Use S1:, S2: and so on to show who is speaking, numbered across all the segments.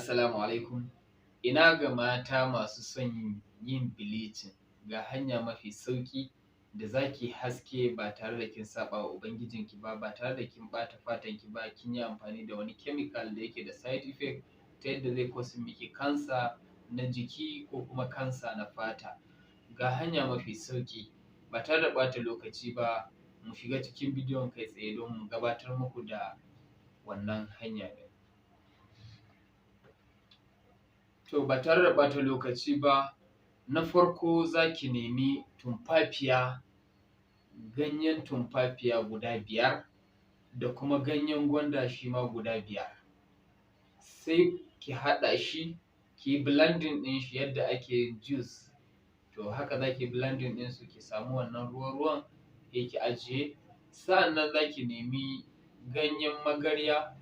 S1: Assalamu alaikum. Ina ga mata masu son yin bleaching, ga hanya mafi sauƙi da za ki haske ba tare da kin saɓa wa Ubangijinki ba, ba tare da kin ɓata fatanki ba, kin yi amfani da wani chemical da yake da side effect ta yadda zai causing miki cancer na jiki ko kuma cancer na fata. Ga hanya mafi sauƙi ba tare da ɓata lokaci ba, mu shiga cikin bidiyon kai tsaye don mu gabatar muku da wannan hanya ɗin. To ba tare da ɓata lokaci ba, na farko za ki nemi tumfafiya, ganyen tumfafiya guda 5 da kuma ganyen gwanda shi ma guda 5. Sai ki haɗa shi, ki yi blending ɗin shi yadda ake yin juice. To haka za ki blending ɗin su ki samu wannan ruwan sai ki ajiye. Sa'annan za ki nemi ganyen magarya,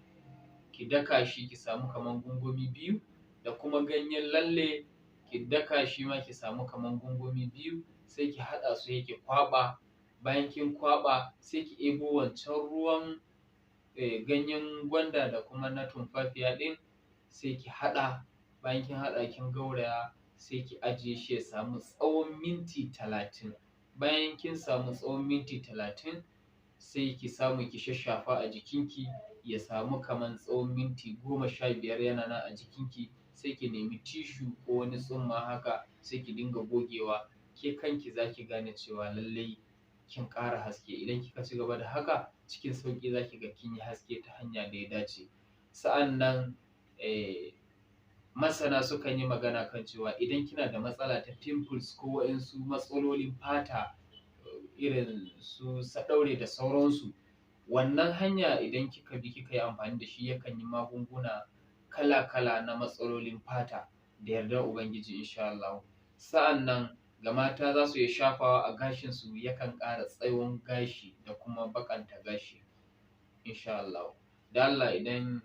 S1: ki daka shi ki samu kamar gungumi 2, da kuma ganyen lalle ki daka shi ma ki samu kamar gungumi 2, sai ki haɗa su sai ki kwaɓa. Bayan kin kwaɓa sai ki ɗebo wancan ruwan ganyen gwanda da kuma na tumfafiya ɗin sai ki haɗa. Bayan kin haɗa kin gauraya sai ki ajiye shi ya samu tsawon minti 30. Bayan kin samu tsawon minti 30 sai ki samu ki shashafa a jikinki ya samu kamar tsawon minti 15 yana nan a jikinki. Sai ki nemi tissue ko wani tsumma haka sai ki dinga gogewa. Ke kanki za ki gane cewa lallai kin ƙara haske. Idan kika ci gaba da haka cikin sauƙi za ki ga kin yi haske ta hanya da ya dace. Sa'annan masana sukan yi magana kan cewa idan kina da matsala ta pimples ko waɗansu matsalolin fata irin su saɗaure da sauransu, wannan hanya idan kika bi kika yi amfani da shi yakan yi magunguna kala-kala na matsalolin fata da yardar Ubangiji insha Allah. Sa'annan ga mata za su iya shafawa a gashinsu yakan ƙara tsawon gashi da kuma baƙanta gashi insha Allah. Da Allah idan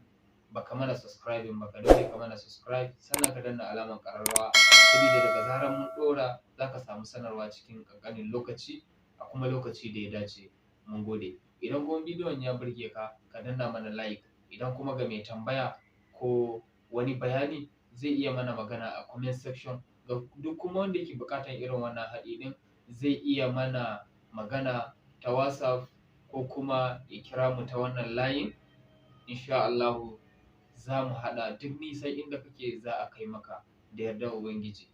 S1: baka mana subscribing ba ka daure ka mana subscribe sannan ka danna alamar ƙararrawa saboda daga zarar mun ɗora za ka samu sanarwa cikin ƙanƙanin lokaci a kuma lokaci da ya dace. Mun gode. Idan kuma bidiyon ya burge ka, ka danna mana like. Idan kuma ga mai tambaya ko wani bayani zai iya mana magana a comment section. Duk kuma wanda yake buƙatar irin wannan haɗi ɗin zai iya mana magana ta WhatsApp ko kuma ya kira mu ta wannan layin. Insha Allahu za mu haɗa duk nisan inda kake za a kai maka da yardar Ubangiji.